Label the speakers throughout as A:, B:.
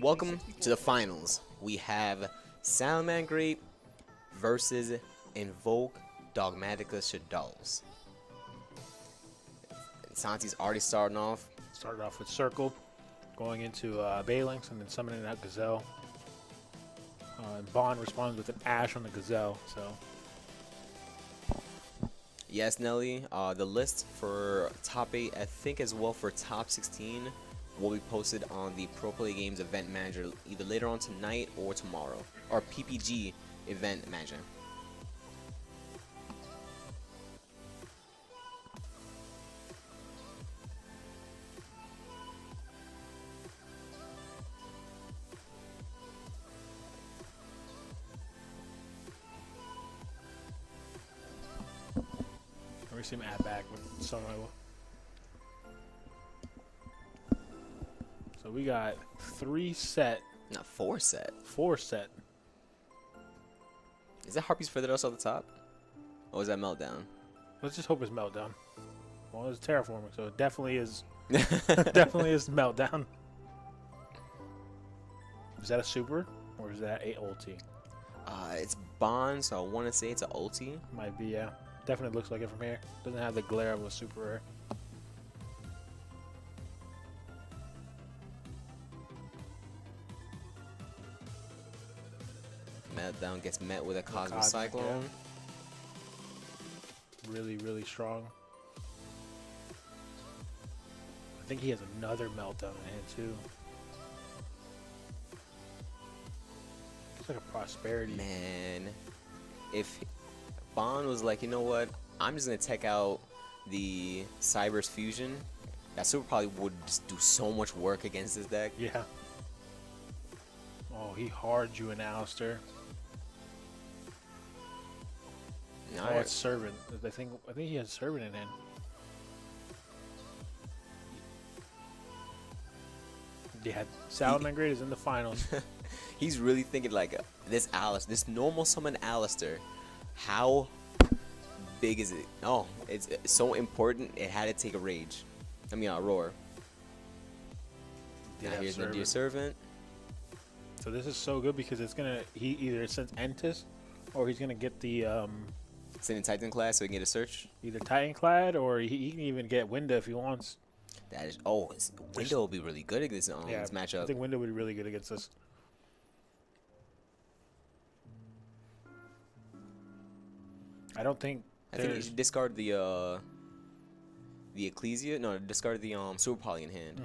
A: Welcome to the finals. We have Salamangreat versus Invoke Dogmatica Shadows. Santi's already starting off.
B: Started off with Circle, going into Balinx, and then summoning that Gazelle. And Bond responds with an Ash on the Gazelle. So
A: Yes, Nelly. The list for top 8, I think as well for top 16, will be posted on the Pro Play Games Event Manager either later on tonight or tomorrow, or PPG Event Manager.
B: we see him add back with Sunlight. So we got 3 set.
A: Not 4 set.
B: 4 set.
A: Is that Harpies further us off the top? Or is that Meltdown?
B: Let's just hope it's Meltdown. Well, it's terraforming, so it definitely is. Definitely is Meltdown. Is that a super or is that a ulti?
A: It's Bond, so I want to say it's an ulti.
B: Might be, yeah. Definitely looks like it from here. Doesn't have the glare of a super rare.
A: Meltdown gets met with a Cosmic Cyclone.
B: Yeah. Really, really strong. I think he has another Meltdown in hand too. It's like a Prosperity.
A: Man, if Bond was like, you know what, I'm just gonna take out the Cyber's Fusion, that super probably would just do so much work against this deck.
B: Yeah. Oh, he hard drew an Alistair.
A: All
B: Oh,
A: right.
B: it's Servant. I think he has Servant in hand. Yeah, Salamangreat is in the finals.
A: He's really thinking like this Alistair, this normal summon Alistair, how big is it? Oh, it's so important it had to take a rage. I mean a roar. Now here's the Dear Servant.
B: So this is so good because it's gonna he either sends Entis or he's gonna get the
A: Send in Titan class so he can get a search.
B: either Titanclad or he can even get Winda if he wants.
A: That is Window will be really good against this matchup.
B: I think Winda would be really good against this. I think
A: you should discard the Ecclesia. No, discard the Super Poly in hand.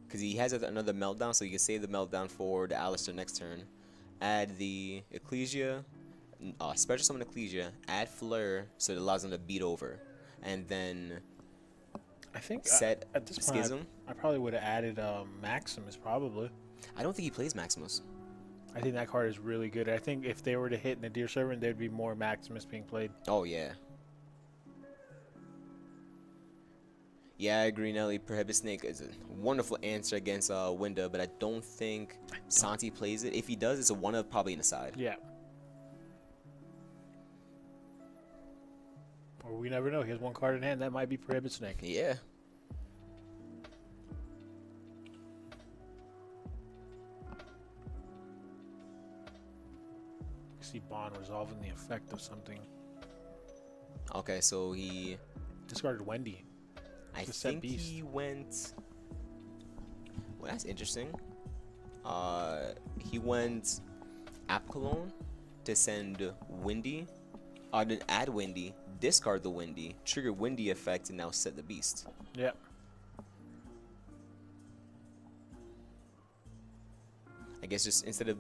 A: Because he has another Meltdown, so you can save the Meltdown for the Alistair next turn. Add the Ecclesia, special summon Ecclesia, add Fleur so it allows him to beat over. And then
B: I think
A: set
B: at this
A: Schism.
B: point I probably would have added Maximus probably.
A: I don't think he plays Maximus.
B: I think that card is really good. I think if they were to hit in the Dear Servant, there'd be more Maximus being played.
A: Oh, yeah. Yeah, I agree, Nelly. Prohibit Snake is a wonderful answer against Winda, but I don't think Santi plays it. If he does, it's a one of probably in the side.
B: Yeah. Or we never know. He has one card in hand. That might be Prohibit Snake.
A: Yeah.
B: See Bond resolving the effect of something.
A: Okay, so he
B: Discarded Wendy.
A: I
B: To set
A: think
B: Beast.
A: he went. Well, that's interesting. He went Apcolone to send Windy. Then add Windy, discard the Windy, trigger Windy effect, and now set the Beast.
B: Yep.
A: I guess just instead of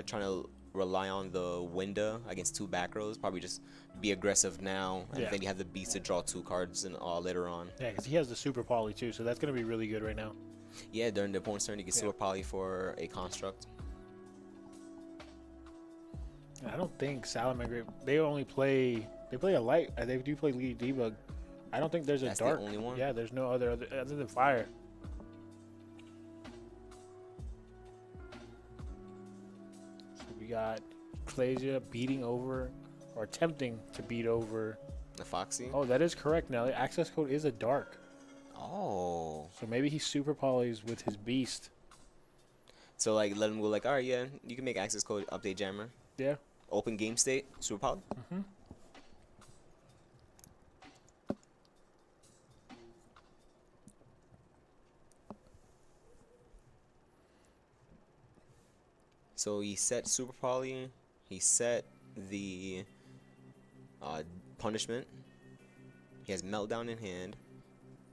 A: trying to rely on the Winda against 2 back rows, probably just be aggressive now, and then you have the Beast to draw 2 cards and later on.
B: Yeah, because he has the Super Poly too, so that's going to be really good right now.
A: Yeah, during the opponent's turn, you can Super Poly for a construct.
B: I don't think Salamangreat. They only play. They play a light. They do play Lead Debug. I don't think there's a
A: That's
B: dark.
A: the only one?
B: Yeah, there's no other than fire. So we got Ecclesia beating over, or attempting to beat over.
A: The Foxy.
B: Oh, that is correct. Now the access code is a dark.
A: Oh.
B: So maybe he super polys with his beast.
A: So like let him go like, all right, yeah, you can make access code update jammer.
B: Yeah.
A: Open game state, super poly.
B: Mm-hmm.
A: So he set super poly. He set the punishment. He has meltdown in hand.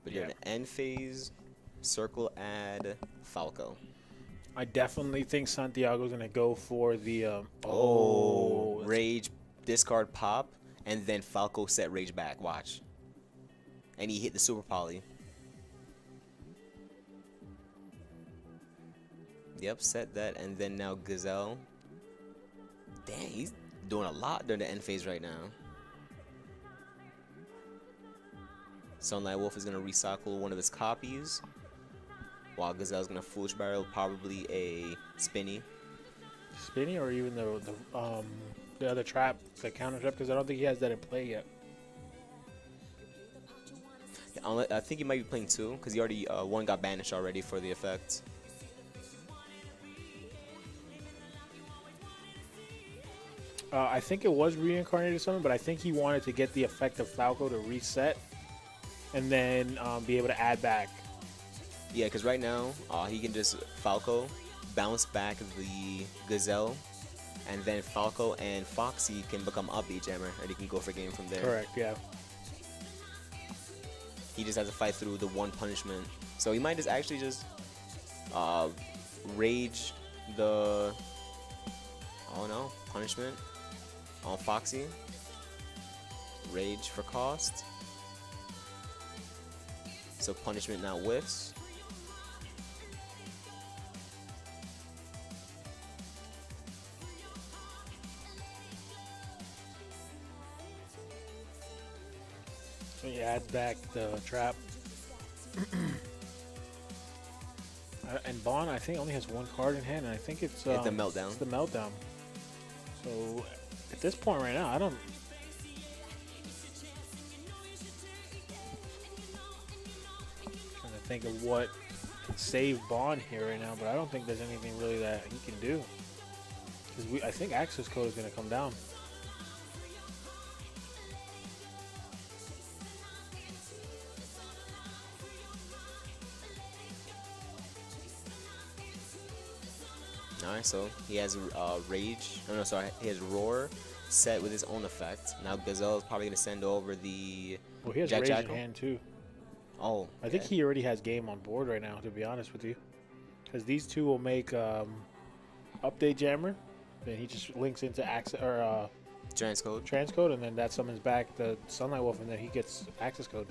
A: But during the end phase, circle add Falco.
B: I definitely think Santiago's gonna go for the
A: Rage discard pop, and then Falco set rage back. Watch. And he hit the super poly. Yep, set that, and then now Gazelle. Dang, he's doing a lot during the end phase right now. Sunlight Wolf is gonna recycle one of his copies, while Gazelle's gonna Foolish Barrel probably a Spinny.
B: Spinny, or even the other trap, the counter trap, because I don't think he has that in play yet.
A: I think he might be playing two, because he already one got banished already for the effect.
B: I think it was reincarnated something, but I think he wanted to get the effect of Falco to reset, and then be able to add back.
A: Yeah, because right now he can just Falco bounce back the Gazelle, and then Falco and Foxy can become upbeat jammer, and he can go for game from there.
B: Correct. Yeah.
A: He just has to fight through the one punishment. So he might just actually just rage the punishment on Foxy. Rage for cost. So punishment now whiffs.
B: So you add back the trap. And Bond, I think, only has one card in hand, and I think it's
A: the meltdown.
B: It's the meltdown. So at this point right now, I don't. Trying to think of what can save Bond here right now, but I don't think there's anything really that he can do. Because I think access code is going to come down.
A: Alright, so he has Rage. Oh, no, sorry. He has Roar set with his own effect. Now Gazelle is probably going to send over the
B: Well, he has
A: Jack
B: Rage
A: Jackal.
B: in hand, too.
A: Oh.
B: I think he already has game on board right now, to be honest with you. Because these two will make update jammer. Then he just links into access or transcode, and then that summons back the Sunlight Wolf, and then he gets access code.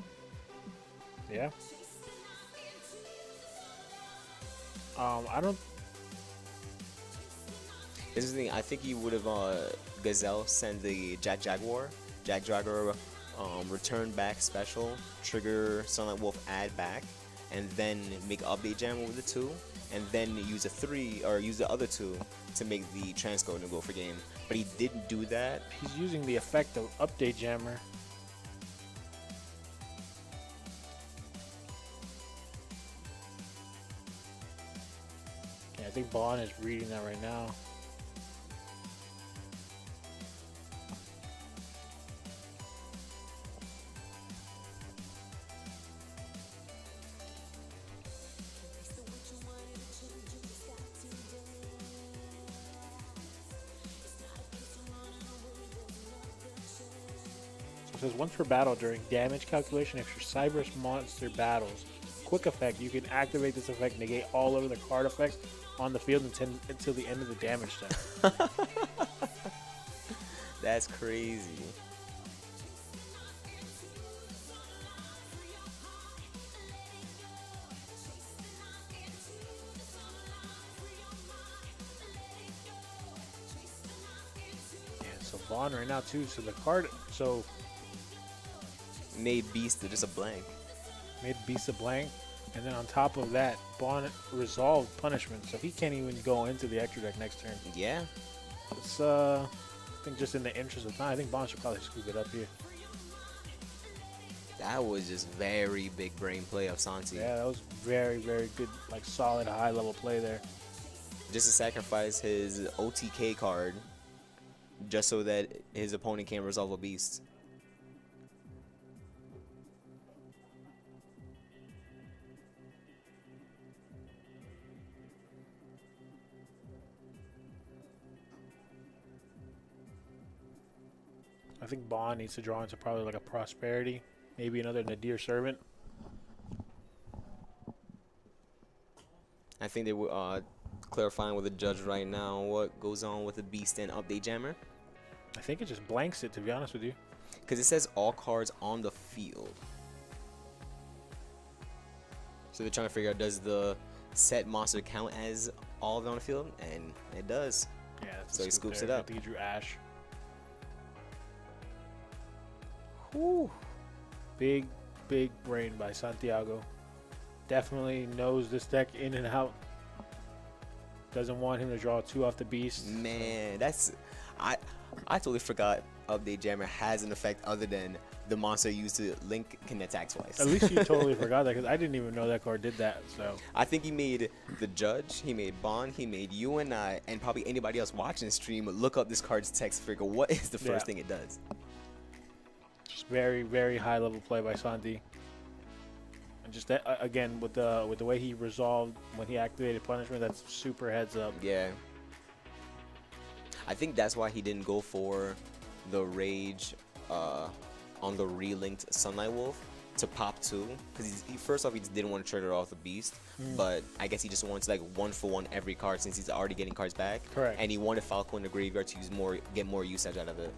B: Yeah. I don't.
A: This is the thing. I think he would have Gazelle send the Jack Jaguar return back special, trigger Sunlight Wolf add back, and then make update jammer with the two, and then use a 3 or use the other 2 to make the transcode and go for game. But he didn't do that.
B: He's using the effect of update jammer. Yeah, I think Bond is reading that right now. It says once per battle during damage calculation, if your Cyberus monster battles, quick effect, you can activate this effect, negate all of the card effects on the field until the end of the damage step.
A: That's crazy.
B: Yeah, so Bond right now too. So the card, so
A: Made Beast just a blank.
B: made Beast a blank, and then on top of that, Bond resolved punishment, so he can't even go into the extra deck next turn.
A: Yeah.
B: It's I think just in the interest of time, I think Bond should probably scoop it up here.
A: That was just very big brain play of Santi.
B: Yeah, that was very, very good, like solid high level play there.
A: just to sacrifice his OTK card just so that his opponent can't resolve a beast.
B: I think Bond needs to draw into probably like a Prosperity, maybe another Nadir Servant.
A: I think they were clarifying with the judge right now what goes on with the beast and update jammer.
B: I think it just blanks it, to be honest with you.
A: Because it says all cards on the field. So they're trying to figure out, does the set monster count as all of it on the field? And it does.
B: Yeah, that's
A: so he scoops
B: there.
A: it up.
B: I think he drew Ash.
A: Whew.
B: Big brain by Santiago. Definitely knows this deck in and out. Doesn't want him to draw 2 off the beast.
A: Man, that's... I totally forgot Update Jammer has an effect other than the monster used to link can attack twice.
B: At least you totally forgot that, because I didn't even know that card did that. So
A: I think he made the judge, he made Bond, he made you and I, and probably anybody else watching the stream look up this card's text, figure what is the first thing it does.
B: Just very high level play by Santi. And just that, again, with the way he resolved when he activated punishment, that's super heads up.
A: Yeah. I think that's why he didn't go for the rage on the relinked Sunlight Wolf to pop 2, because first off he just didn't want to trigger off the beast, but I guess he just wanted to like 1-for-1 every card since he's already getting cards back.
B: Correct.
A: And he wanted Falco in the graveyard to get more usage out of it.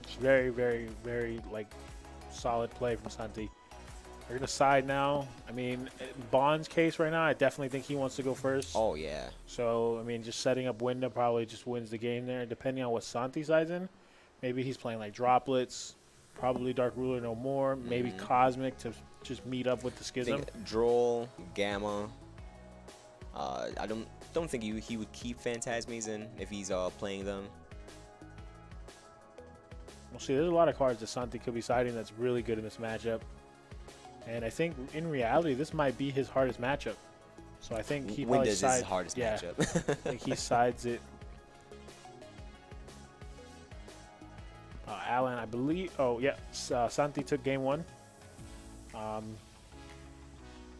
B: It's very like solid play from Santi. We're gonna side now. I mean, Bond's case right now, I definitely think he wants to go first.
A: Oh yeah.
B: So I mean, just setting up Winda probably just wins the game there. Depending on what Santi sides in, maybe he's playing like Droplets, probably Dark Ruler no more, maybe Cosmic to just meet up with the Schism.
A: Droll, Gamma. I don't think he would keep Phantasmes in if he's playing them.
B: We'll see. There's a lot of cards that Santi could be siding that's really good in this matchup. And I think in reality, this might be his hardest matchup. So I think he probably
A: Windows is his hardest matchup.
B: I think he sides it. Alan, I believe. Oh yeah, Santi took game 1.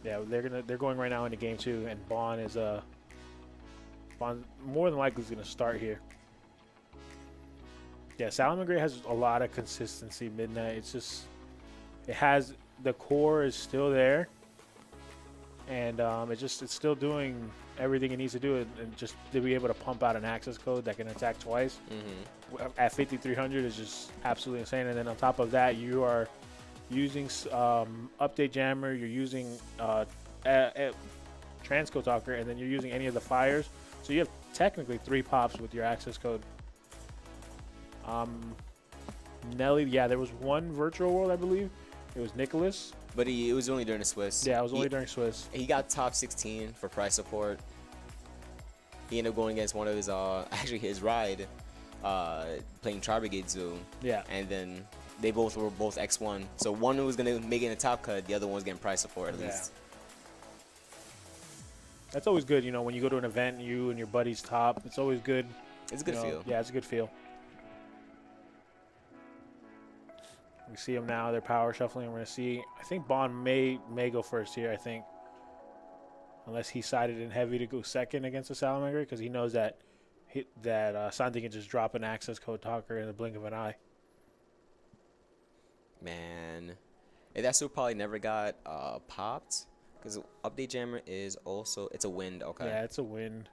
B: Yeah, they're going right now into game 2, and Bond is Bond more than likely is gonna start here. Yeah, Salamangreat has a lot of consistency. Midnight. It's just it has. The core is still there, and it's still doing everything it needs to do, and just to be able to pump out an access code that can attack twice at 5,300 is just absolutely insane. And then on top of that, you are using Update Jammer, you're using Transcode Talker, and then you're using any of the fires. So you have technically 3 pops with your access code. Nelly, yeah, there was one Virtual World, I believe. It was Nicholas.
A: But it was only during the Swiss.
B: Yeah, it was only during Swiss.
A: He got top 16 for price support. He ended up going against one of his, actually his ride, playing Tri-Brigade Zoo.
B: Yeah.
A: And then they both were X1. So one was going to make it in a top cut, the other one was getting price support at least. That's
B: always good, you know, when you go to an event, you and your buddies top. It's always good.
A: It's a good feel.
B: Yeah, it's a good feel. We see them now. They're power shuffling. We're going to see. I think Bond may go first here, I think. Unless he sided in heavy to go second against the Salamander, because he knows that Santi can just drop an access code talker in the blink of an eye.
A: Man. Hey, that super probably never got popped. Because Update Jammer is also... It's a wind, okay.
B: Yeah, it's a wind.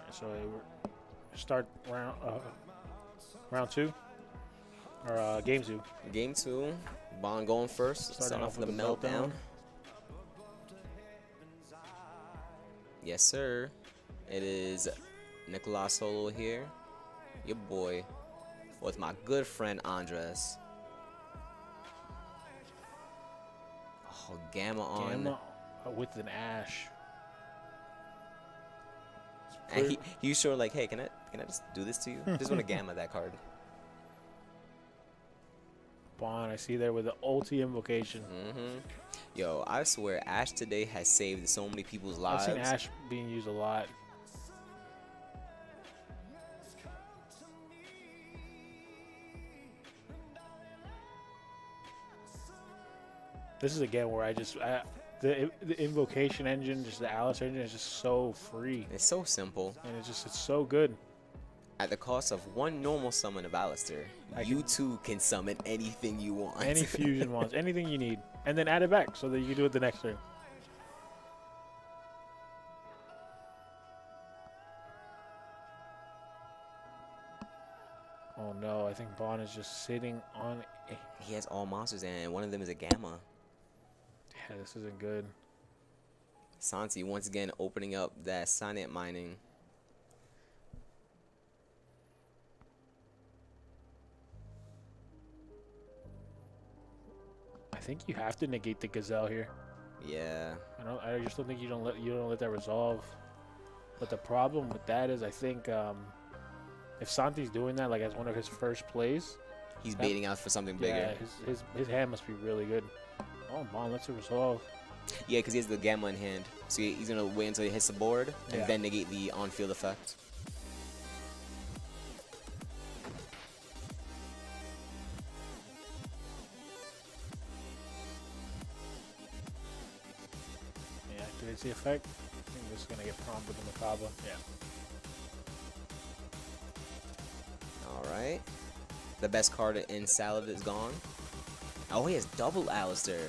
B: So we start round 2 or game 2.
A: Game 2. Bond going first. Starting off with the meltdown. Yes, sir. It is Nicolas Solo here. Your boy. With my good friend Andres. Oh, Gamma on.
B: Gamma with an Ash.
A: And he was sure like, hey, can I just do this to you? Just want to gamma that card.
B: Bond, I see there with the ulti invocation.
A: Yo, I swear, Ash today has saved so many people's lives.
B: I've seen Ash being used a lot. This is again where the invocation engine, just the Alice engine, is just so free.
A: It's so simple,
B: and it's so good.
A: At the cost of one normal summon of Alistair, you too can summon anything you want.
B: Any fusion wants, anything you need, and then add it back so that you can do it the next turn. Oh no, I think Bond is just sitting on.
A: He has all monsters, and one of them is a gamma.
B: Yeah, this isn't good.
A: Santi once again opening up that Sonnet mining.
B: I think you have to negate the Gazelle here.
A: Yeah.
B: I just don't think you don't let that resolve. But the problem with that is I think if Santi's doing that like as one of his first plays,
A: he's baiting out for something bigger.
B: Yeah, his hand must be really good. Oh, Bond lets it resolve.
A: Yeah, because he has the gamma in hand. So he's going to wait until he hits the board and then negate the on-field effect.
B: Yeah, activates the effect. I think this is going to get prompted in the Macabre. Yeah.
A: Alright. The best card in Salad is gone. Oh, he has double Alistair.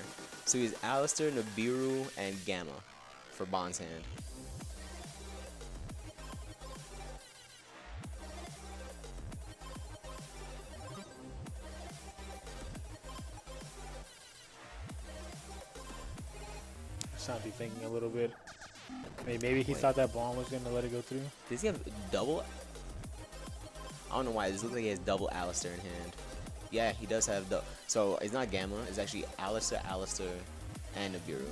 A: So he has Alistair, Nibiru, and Gamma for Bond's hand.
B: Santi thinking a little bit. Maybe he thought that Bond was going to let it go through.
A: Does he have double? I don't know why. This looks like he has double Alistair in hand. Yeah, he does have the. So it's not Gamma. It's actually Alistair, and Nibiru.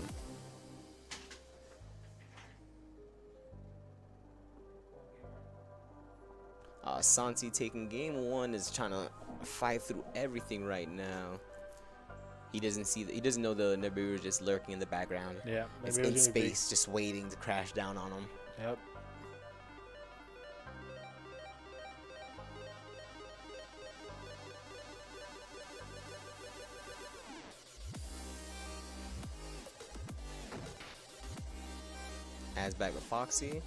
A: Santi taking game one is trying to fight through everything right now. He doesn't see. He doesn't know the Nibiru is just lurking in the background.
B: Yeah,
A: it's in space, just waiting to crash down on him.
B: Yep.
A: Adds back with Foxy.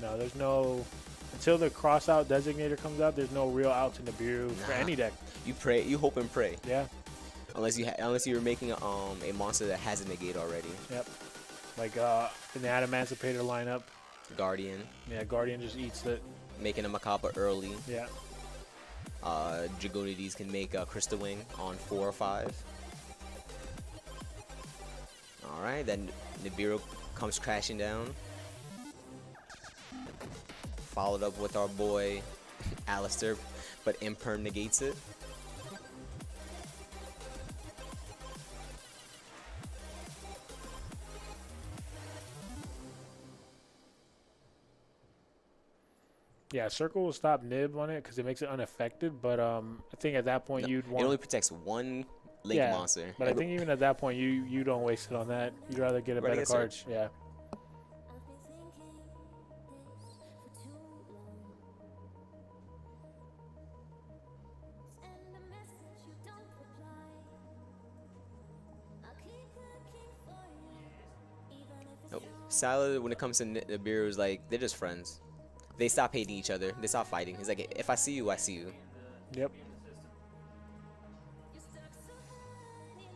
B: No, there's no. Until the cross-out designator comes out, there's no real out to Nibiru for any deck.
A: You pray, you hope and pray.
B: Yeah.
A: Unless you're making a monster that has a negate already.
B: Yep. Like in the Adamantipator lineup.
A: Guardian.
B: Yeah, Guardian just eats it.
A: Making a Macabre early.
B: Yeah.
A: Dragonides can make a Crystal Wing on 4 or 5. Alright, then Nibiru comes crashing down. Followed up with our boy Alistair, but Imperm negates it.
B: Yeah, Circle will stop Nib on it because it makes it unaffected, but I think at that point you'd want...
A: It only protects one Link monster.
B: But I think even at that point you don't waste it on that. You'd rather get a better card. Yeah.
A: Salad, when it comes to Nibiru, is like, they're just friends. They stop hating each other. They stop fighting. It's like, if I see you, I see you.
B: Yep.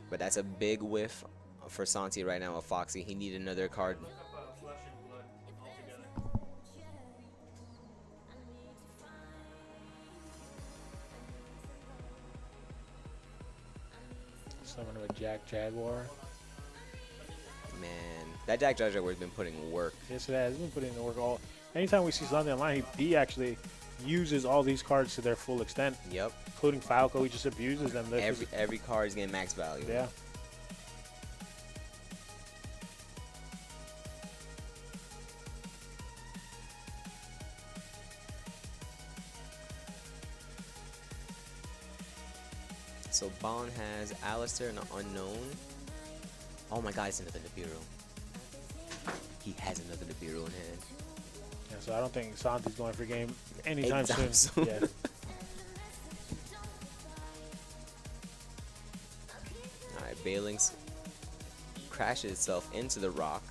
A: But that's a big whiff for Santi right now with Foxy. He needed another card.
B: Summon of a Jaguar.
A: Man, that Jaguar has been putting work.
B: Yes, it has. He's been putting in the work all. Anytime we see Santi online, he actually uses all these cards to their full extent.
A: Yep.
B: Including Falco, he just abuses them.
A: Every card is getting max value.
B: Yeah.
A: So Bond has Alistair and an unknown. Oh my god, it's another Nibiru. He has another Nibiru in hand.
B: Yeah, so I don't think Santi's going for game anytime soon. Yeah.
A: Alright, Bailings crashes itself into the rock.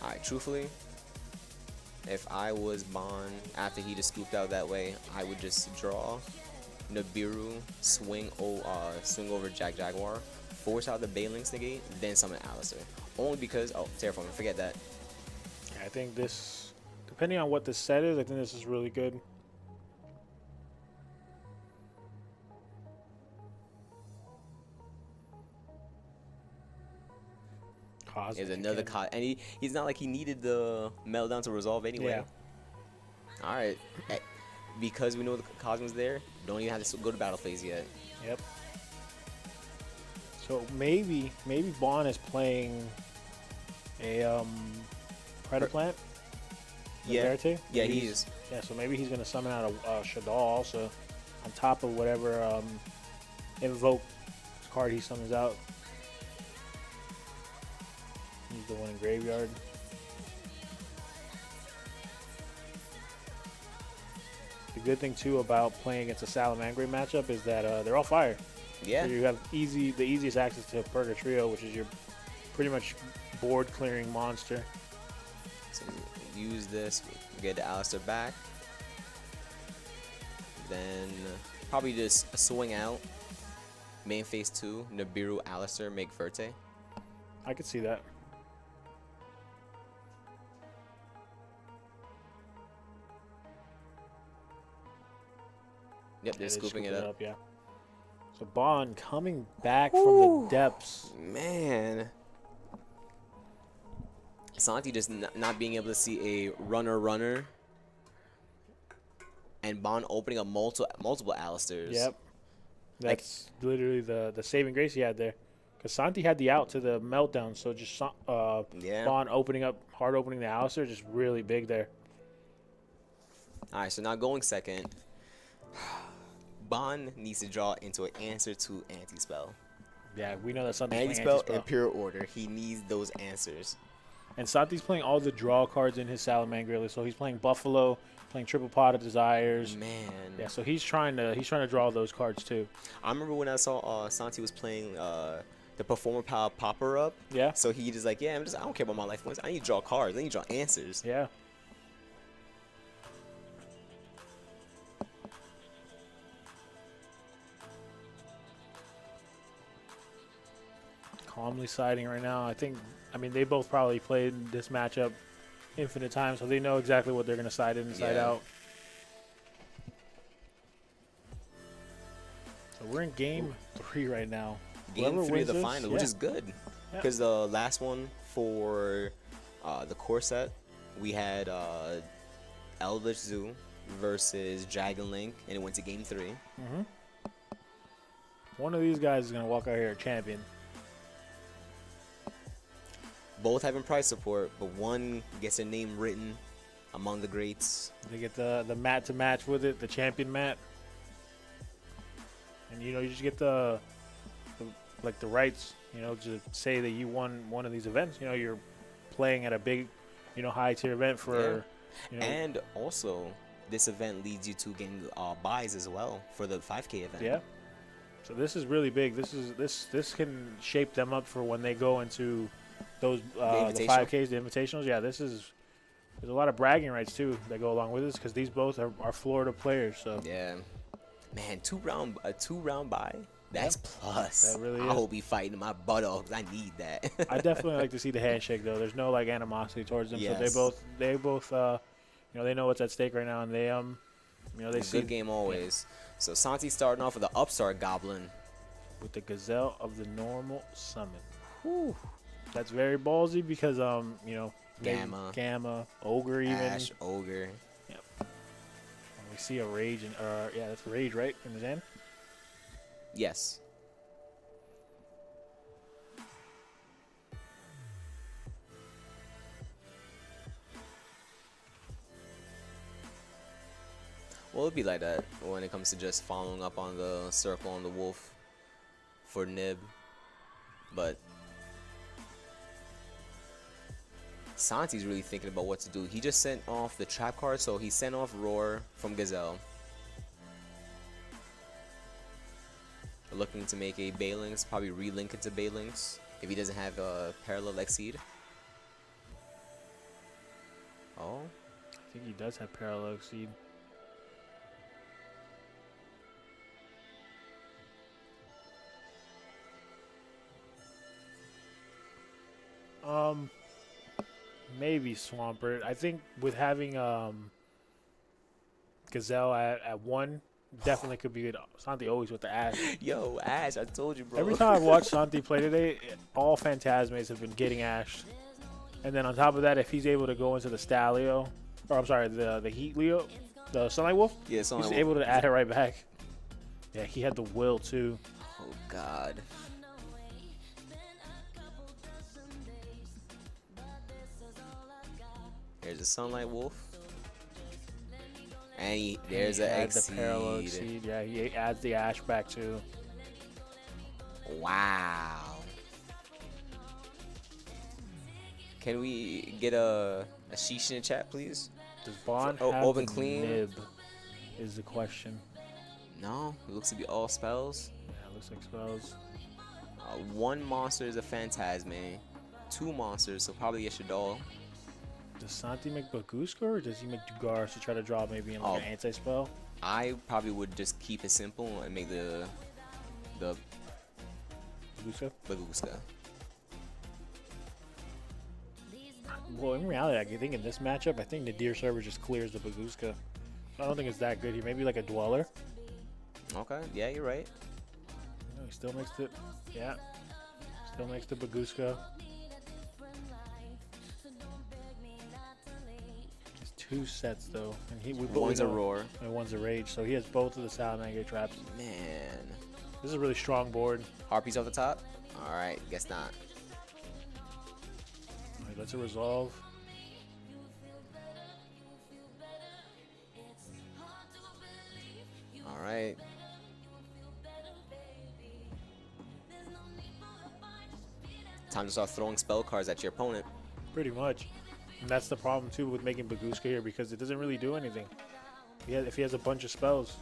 A: Alright, truthfully, if I was Bond after he just scooped out that way, I would just draw Nibiru, swing over Jaguar, force out the Bailings negate, then summon Alistair. Only because, oh, Terraforming, forget that.
B: I think this, depending on what the set is, I think this is really good.
A: There's another and he's not like he needed the meltdown to resolve anyway. Yeah. All right, because we know the Cosmos there, don't even have to go to battle phase yet.
B: Yep. So maybe Bond is playing a Predator Plant.
A: Yeah. Yeah, he is.
B: Yeah, so maybe he's gonna summon out a Shadal also, on top of whatever invoke card he summons out. He's the one in graveyard. The good thing too about playing against a Salamangreat matchup is that they're all fire.
A: Yeah.
B: So you have the easiest access to Purgatrio, which is your pretty much board clearing monster.
A: So use this, get the Alistair back. Then probably just swing out. Main phase 2, Nibiru, Alistair, make Verte.
B: I could see that.
A: Yep, they're scooping it up.
B: Yeah. So Bond coming back from the depths.
A: Man. Santi just not being able to see a runner. And Bond opening up multiple Alistairs.
B: Yep. That's literally the saving grace he had there. Because Santi had the out to the meltdown, so just Bond hard opening the Alistair, just really big there.
A: All right, so now going second. Bond needs to draw into an answer to anti-spell.
B: Yeah, we know that Santi's playing
A: anti-spell in pure order. He needs those answers.
B: And Santi's playing all the draw cards in his Salamangreat list. So he's playing Buffalo, playing Triple Pot of Desires.
A: Man.
B: Yeah, so he's trying to draw those cards too.
A: I remember when I saw Santi was playing the Performer Power Popper Up.
B: Yeah.
A: So he just like, yeah, I don't care about my life points. I need to draw cards. I need to draw answers.
B: Yeah. Calmly siding right now. I mean, they both probably played this matchup infinite times, so they know exactly what they're going to side in and side out. So we're in game 3 right now.
A: Game 3 of the final, which is good. Because the last one for the core set, we had Eldritch Zoo versus Dragon Link, and it went to game 3.
B: Mm-hmm. One of these guys is going to walk out here a champion.
A: Both having price support, but one gets their name written among the greats.
B: They get the mat to match with it, the champion mat. And, you just get the rights, to say that you won one of these events. You're playing at a big, high tier event for,
A: And also, this event leads you to getting buys as well for the 5K event.
B: Yeah. So this is really big. This can shape them up for when they go into those the 5Ks, the invitationals. Yeah, there's a lot of bragging rights too that go along with this because these both are Florida players. So
A: yeah, man, a two round bye. That's plus.
B: That really is.
A: I will be fighting my butt off because I need that.
B: I definitely like to see the handshake though. There's no animosity towards them. Yes. So they both they know what's at stake right now, and they they
A: see good game always. Yeah. So Santi starting off with the Upstart Goblin
B: with the Gazelle of the Normal Summon. Whew. That's very ballsy because Gamma, Ogre even.
A: Ash, Ogre.
B: Yep. We see a Rage that's Rage, right, in his hand?
A: Yes. Well, it'd be like that when it comes to just following up on the circle on the wolf for Nib. But Santi's really thinking about what to do. He just sent off the trap card, so he sent off Roar from Gazelle. Looking to make a Balinx, probably relink into Balinx if he doesn't have a parallel Exceed. Oh,
B: I think he does have parallel Exceed. Maybe Swampert. I think with having Gazelle at 1, definitely could be good. Santi always with the Ash.
A: Yo, Ash, I told you, bro.
B: Every time I've watched Santi play today, all Phantasmates have been getting Ashed. And then on top of that, if he's able to go into the Stalio, or I'm sorry, the Heat Leo, the Sunlight Wolf,
A: yeah, Sunlight
B: he's
A: Wolf.
B: able to add it right back. Yeah, he had the will too.
A: Oh God. There's a Sunlight Wolf. And there's an Exceed.
B: The parallel Exceed. Yeah, he adds the Ash back too.
A: Wow. Can we get a sheesh in the chat, please?
B: Does Bond
A: Oh,
B: have
A: open
B: the
A: clean?
B: nib is the question.
A: No, it looks to be all spells.
B: Yeah, it looks like spells.
A: 1 monster is a Phantasme. 2 monsters, so probably a Shaddoll.
B: Does Santi make Baguska or does he make Dugar to try to draw maybe in like an anti-spell?
A: I probably would just keep it simple and make the Baguska.
B: Well, in reality, I think in this matchup, I think Nadir Server just clears the Baguska. I don't think it's that good here. Maybe like a Dweller.
A: Okay, yeah, you're right.
B: No, he still makes it. Yeah, still makes the Baguska. Just 2 sets though, and
A: one's a Roar
B: and one's a Rage. So he has both of the Salamander traps.
A: Man,
B: this is a really strong board.
A: Harpies off the top. All right, guess not.
B: All right, that's a resolve.
A: All right. Time to start throwing spell cards at your opponent.
B: Pretty much. And that's the problem too with making Baguska here because it doesn't really do anything. If he has a bunch of spells.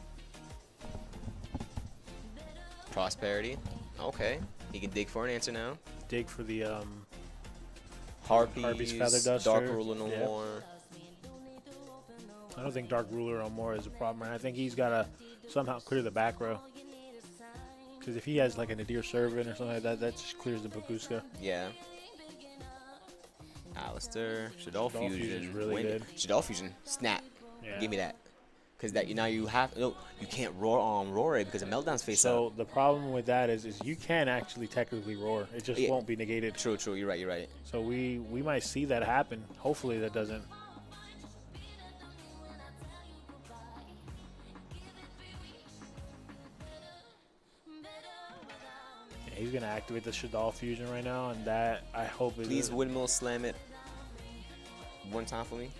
A: Prosperity. Okay. He can dig for an answer now.
B: Dig for the
A: Harpies,
B: Feather Duster.
A: Dark Ruler no more.
B: I don't think Dark Ruler no more is a problem. I think he's got to somehow clear the back row. Because if he has like a Nadir Servant or something like that, that just clears the Baguska.
A: Yeah. Alistair, Shaddoll Fusion,
B: is really good.
A: Shaddoll Fusion, snap.
B: Yeah.
A: Give me that. Because that you have no, you can't roar it because the meltdown's face up.
B: So the problem with that is you can actually technically roar. It just won't be negated.
A: True. You're right.
B: So we might see that happen. Hopefully that doesn't. Yeah, he's gonna activate the Shaddoll Fusion right now, and that I hope is.
A: Please windmill slam it. One time for me.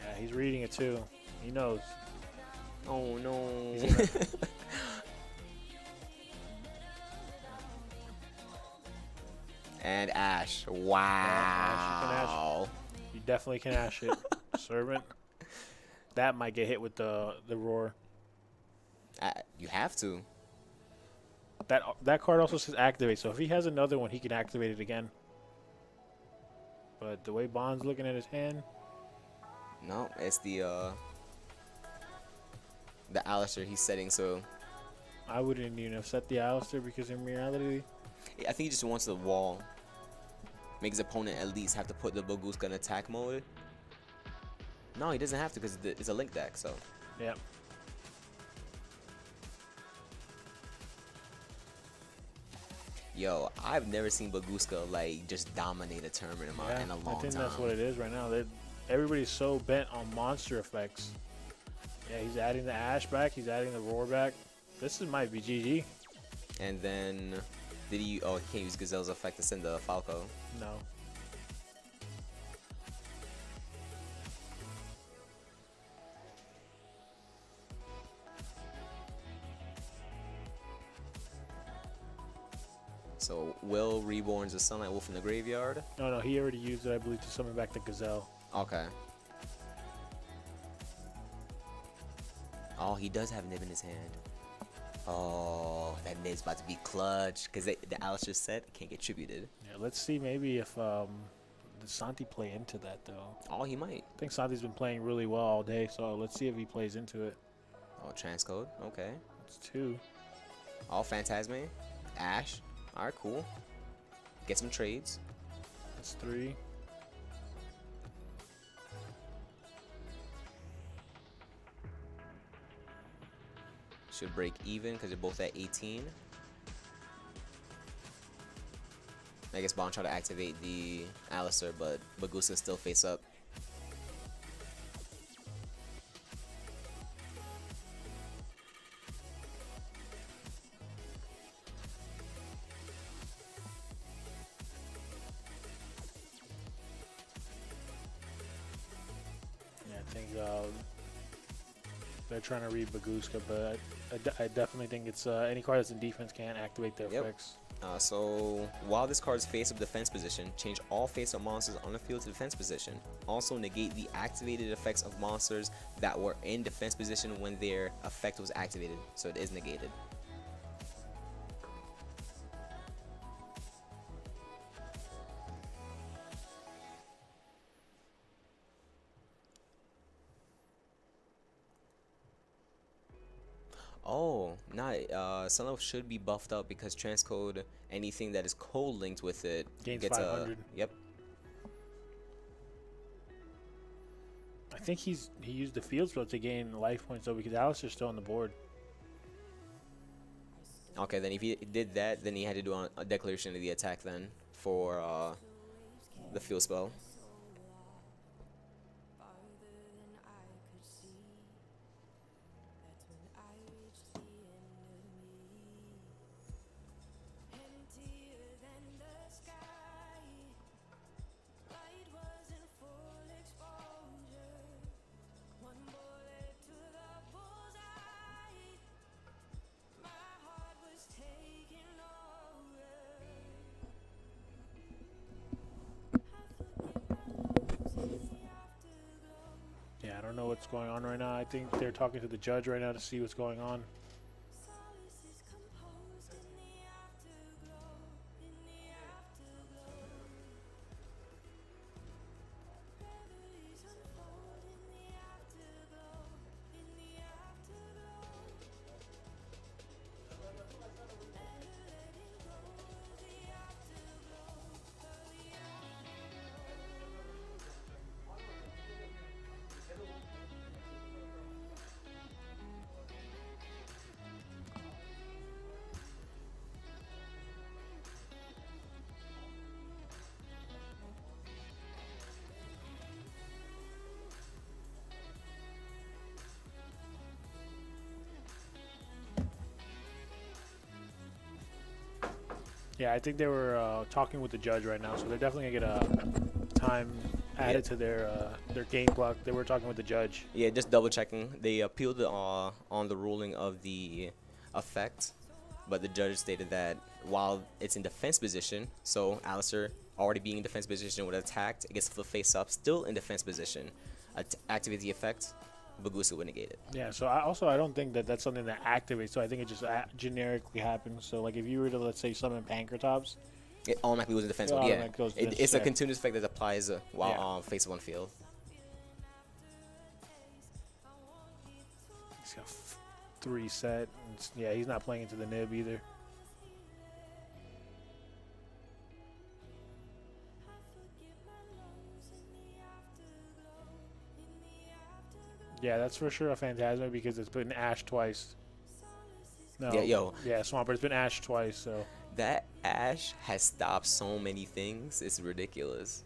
B: Yeah, he's reading it too. He knows.
A: Oh no. And Ash. Wow.
B: Yeah, Ash, you definitely can Ash it. Servant. That might get hit with the roar.
A: You have to.
B: That card also says activate, so if he has another one, he can activate it again. But the way Bond's looking at his hand.
A: No, it's the Alistair he's setting, so
B: I wouldn't even have set the Alistair because in reality,
A: I think he just wants the wall. Make his opponent at least have to put the Baguska in attack mode. No, he doesn't have to because it's a link deck, so.
B: yeah.
A: Yo, I've never seen Baguska like just dominate a tournament in a long time.
B: I think that's what it is right now. Everybody's so bent on monster effects. Yeah, he's adding the Ash back. He's adding the Roar back. This might be GG.
A: And then, did he? Oh, he can't use Gazelle's effect to send the Falco.
B: No.
A: So Will reborns a Sunlight Wolf in the graveyard.
B: No, he already used it, I believe, to summon back the Gazelle.
A: Okay. Oh, he does have Nib in his hand. Oh, that Nib's about to be clutch because the Alistair set can't get tributed.
B: Yeah, let's see maybe if does Santi play into that though.
A: Oh, he might.
B: I think Santi's been playing really well all day, so let's see if he plays into it.
A: Oh, transcode. Okay.
B: It's 2.
A: Oh, Phantasme. Ash. All right, cool. Get some trades.
B: That's 3.
A: Should break even because they're both at 18. I guess Bond tried to activate the Alistair, but Bagusa still face up.
B: Yeah, I think they're trying to read Baguska, but I definitely think it's any card that's in defense can't activate their effects.
A: So while this card's face-up defense position, change all face-up monsters on the field to defense position. Also negate the activated effects of monsters that were in defense position when their effect was activated, so it is negated. Oh, Sunlight should be buffed up because transcode anything that is code linked with it
B: Gains
A: gets
B: 500.
A: Yep.
B: I think he used the field spell to gain life points though, because Alistair's still on the board.
A: Okay, then if he did that, then he had to do a declaration of the attack then for the field spell.
B: Yeah, I don't know what's going on right now. I think they're talking to the judge right now to see what's going on. Yeah, I think they were talking with the judge right now, so they're definitely gonna get a time added to their game clock. They were talking with the judge.
A: Yeah, just double checking. They appealed on the ruling of the effect, but the judge stated that while it's in defense position, so Alistair already being in defense position would attacked, it gets flip face up, still in defense position, activate the effect, Bagusa would negate it.
B: Yeah, so I don't think that that's something that activates. So I think it just generically happens. So like if you were to, let's say, summon Pancratops,
A: it automatically goes in defense mode. Yeah, it's a continuous effect that applies while face up on field.
B: He's got 3 set. Yeah, he's not playing into the nib either. Yeah, that's for sure a Phantasma because it's been Ash twice. No.
A: Yeah,
B: Yeah, Swampert. It's been Ash twice, so.
A: That Ash has stopped so many things. It's ridiculous.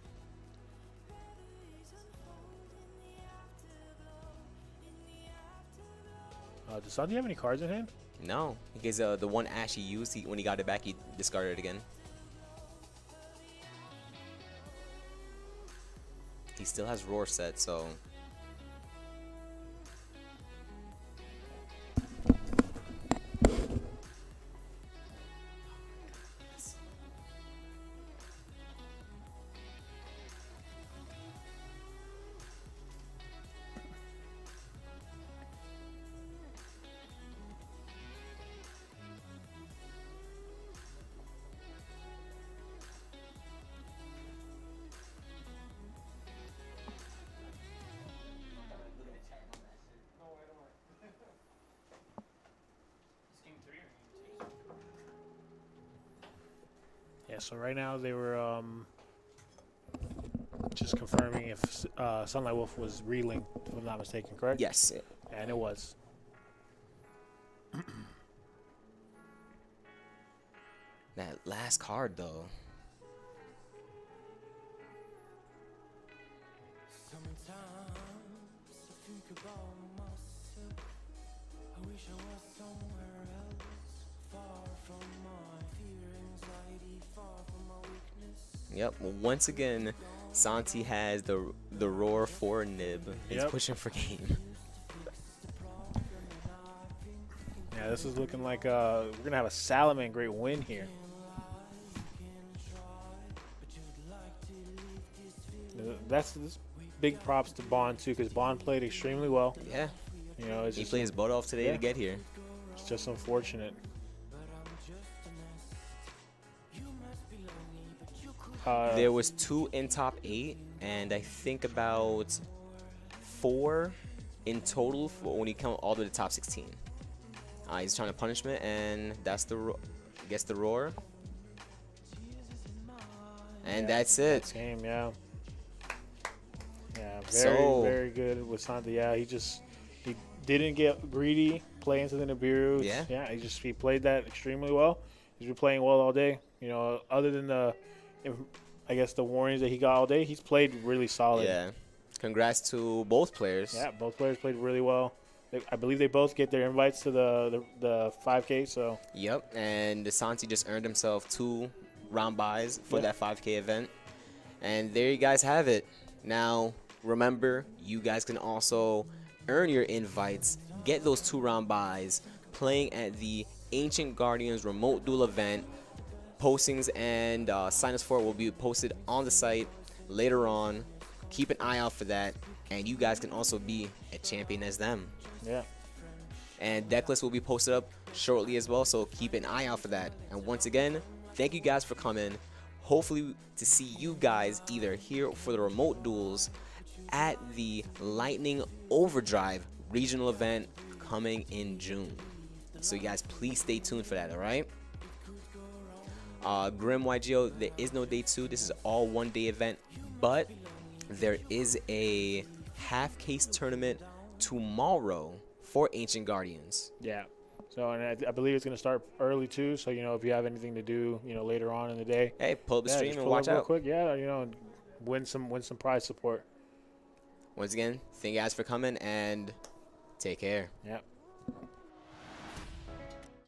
B: Does Santi have any cards in hand?
A: No, because the one Ash he used, when he got it back, he discarded it again. He still has Roar set, so.
B: Yeah, so right now they were just confirming if Sunlight Wolf was reeling, if I'm not mistaken, correct?
A: Yes.
B: And it was.
A: That last card, though. Yep. Once again, Santi has the roar for nib. He's pushing for game.
B: Yeah, this is looking like we're gonna have a Salaman great win here. That's big props to Bond too, because Bond played extremely well.
A: Yeah.
B: You know,
A: he played his butt off today to get here.
B: It's just unfortunate.
A: There was 2 in top 8, and I think about 4 in total when you count all the way to top 16. He's trying to punishment, and that's the roar, and that's it.
B: That's game, yeah. Yeah, very good with Santi. Yeah, he didn't get greedy, play into the Nibiru. Yeah, he played that extremely well. He's been playing well all day. You know, other than the warnings that he got all day, he's played really solid.
A: Yeah. Congrats to both players.
B: Yeah, both players played really well. I believe they both get their invites to the 5K. So.
A: Yep, and Santi just earned himself 2 round buys for that 5K event, and there you guys have it. Now, remember, you guys can also earn your invites, get those 2 round buys, playing at the Ancient Guardians Remote Duel event. Postings and sign-ups for it will be posted on the site later on. Keep an eye out for that, and you guys can also be a champion as them.
B: Yeah.
A: And deck list will be posted up shortly as well, so keep an eye out for that. And once again, thank you guys for coming. Hopefully to see you guys either here for the remote duels at the Lightning Overdrive regional event coming in June. So you guys please stay tuned for that, all right? Grim YuGiOh, there is no day 2. This is all one-day event, but there is a half case tournament tomorrow for Ancient Guardians.
B: Yeah. So, and I believe it's going to start early too. So, you know, if you have anything to do, you know, later on in the day,
A: hey, pull up the stream and watch
B: real
A: out.
B: Quick, yeah, you know, win some prize support.
A: Once again, thank you guys for coming and take care.
B: Yep.